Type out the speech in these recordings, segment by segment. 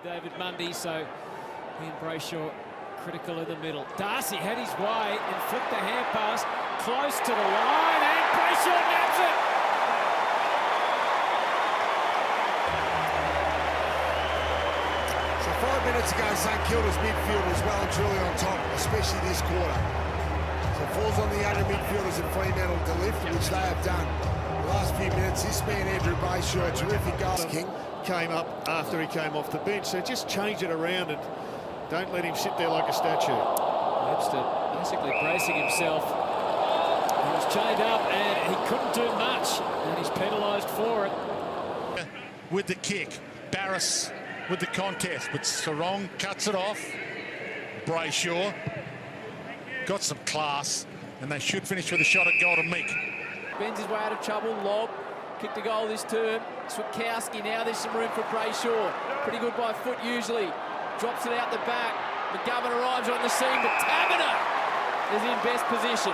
David Mundy, so he and Brayshaw critical in the middle. Darcy had his way and flicked the hand pass close to the line, and Brayshaw nabs it. So 5 minutes ago, St Kilda's midfield was well and truly on top, especially this quarter. So it falls on the younger midfielders at Fremantle to lift, which they have done. The last few minutes, this man Andrew Brayshaw, a terrific goal. King came up after he came off the bench, so just change it around and don't let him sit there like a statue. Webster basically bracing himself. He was chained up and he couldn't do much, and he's penalised for it. With the kick, Barris with the contest, but Sarong cuts it off. Brayshaw got some class, and they should finish with a shot at goal to Meek. Bends his way out of trouble, lob, kicked a goal this term. Swikowski, now there's some room for Brayshaw. Pretty good by foot usually. Drops it out the back. McGovern arrives on the scene, but Taberner is in best position.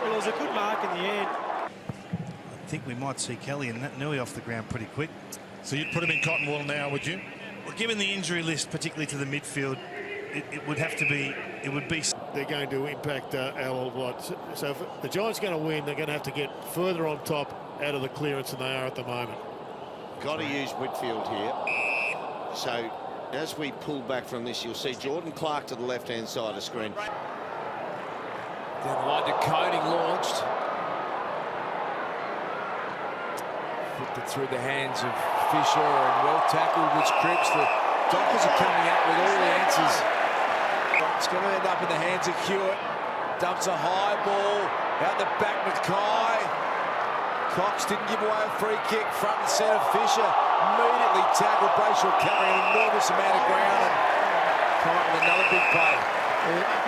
Well, it was a good mark in the end. I think we might see Kelly and Nat Nui off the ground pretty quick. So you'd put him in cotton wool now, would you? Well, given the injury list, particularly to the midfield, it would have to be, it would be... They're going to impact Al a lot. So if the Giants are going to win, they're going to have to get further on top out of the clearance than they are at the moment. Got to use Whitfield here. So as we pull back from this, you'll see Jordan Clark to the left-hand side of the screen. Then line to Koning launched. Flipped it through the hands of Fisher and well tackled, which Cripps. The Dockers are coming out with all the answers. It's going to end up in the hands of Hewitt. Dumps a high ball out the back. Mackay. Cox didn't give away a free kick. Front and centre. Fisher immediately tackled. Brayshaw covering an enormous amount of ground and come up with another big play.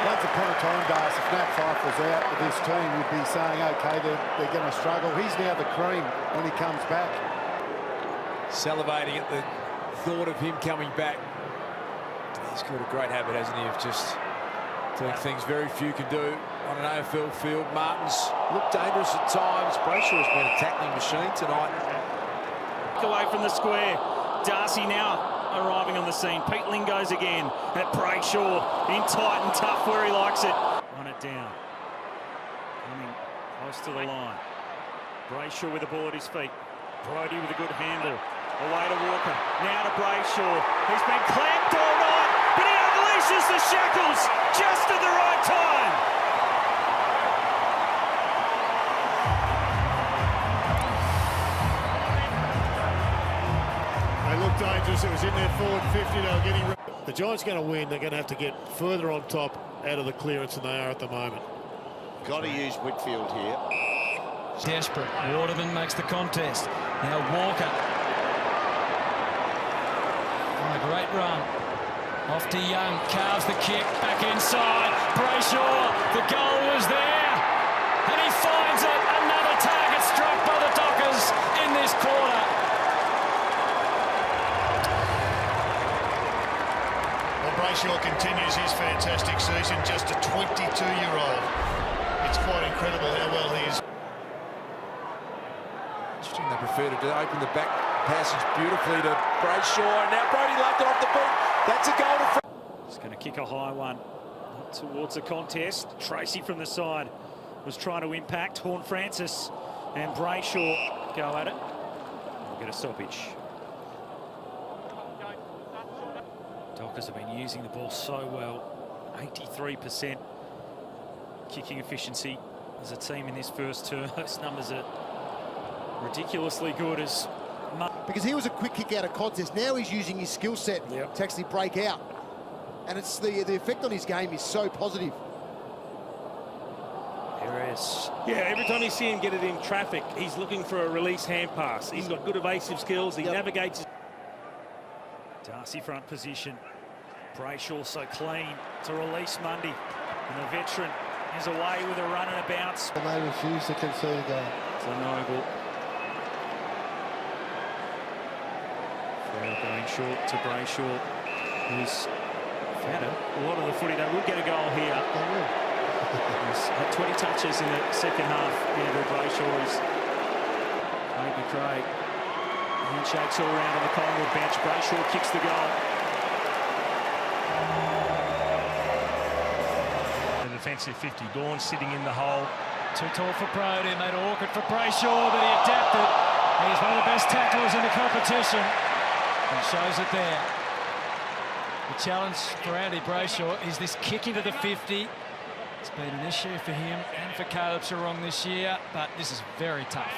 Once upon a time, Darcy, if Nat Fyfe was out with this team, you'd be saying, OK, they're going to struggle. He's now the cream when he comes back. Salivating at the thought of him coming back. He's got a great habit, hasn't he, of just doing things very few can do on an AFL field. Martin's looked dangerous at times. Brayshaw's been a tackling machine tonight. Away from the square. Darcy now arriving on the scene. Pete Lingos again at Brayshaw. In tight and tough where he likes it. Run it down. Coming close to the line. Brayshaw with the ball at his feet. Brodie with a good handle. Away to Walker. Now to Brayshaw. He's been clamped all night, but he unleashes the shackles just at the right time. They look dangerous. It was in their forward 50. They were getting... The Giants are going to win. They're going to have to get further on top out of the clearance than they are at the moment. Got to use Whitfield here. Desperate. Waterman makes the contest. Now Walker. Oh, a great run. Off to Young. Carves the kick. Back inside. Brayshaw. The goal was there. And he finds it. Another target struck by the Dockers in this quarter. Well, Brayshaw continues his fantastic season, just a 22-year-old. It's quite incredible how well he is. They prefer to open the back passage beautifully to Brayshaw, and now Brodie left it off the boot. That's a goal to... He's going to kick a high one towards the contest. Tracy from the side was trying to impact. Horne-Francis and Brayshaw go at it. We'll get a stoppage. Dockers have been using the ball so well. 83% kicking efficiency as a team in this first term. Those numbers are ridiculously good as... Because he was a quick kick out of contest. Now he's using his skill set to actually break out. And it's the effect on his game is so positive. Perez. Yeah, every time you see him get it in traffic, he's looking for a release hand pass. He's got good evasive skills. He navigates. Darcy front position. Brayshaw so clean to release Mundy. And the veteran is away with a run and a bounce. And they refuse to concede a goal. So Noble. Going short to Brayshaw, who's found a lot of the footy. They will get a goal here. They will. He's had 20 touches in the second half. Andrew Brayshaw is Craig McRae Handshakes all around on the Collingwood bench. Brayshaw kicks the goal. The defensive 50. Gawn sitting in the hole. Too tall for Brodie, made it awkward for Brayshaw, but he adapted. He's one of the best tacklers in the competition. And shows it there. The challenge for Andy Brayshaw is this kick into the 50. It's been an issue for him and for Caleb Sarong this year, but this is very tough.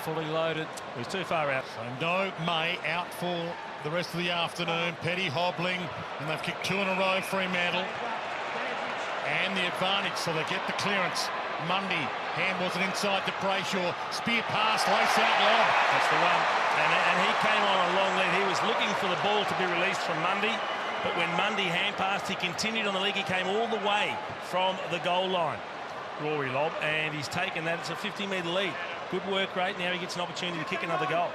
Fully loaded. He's too far out. So no May out for the rest of the afternoon. Petty hobbling, and they've kicked 2 in a row, Fremantle. And the advantage, so they get the clearance. Mundy, handballs it inside to Brayshaw. Spear pass, lace out lob. That's the one. And he came on a long lead. He was looking for the ball to be released from Mundy. But when Mundy hand passed, he continued on the leg. He came all the way from the goal line. Rory lob, and he's taken that. It's a 50-metre lead. Good work rate. Now he gets an opportunity to kick another goal.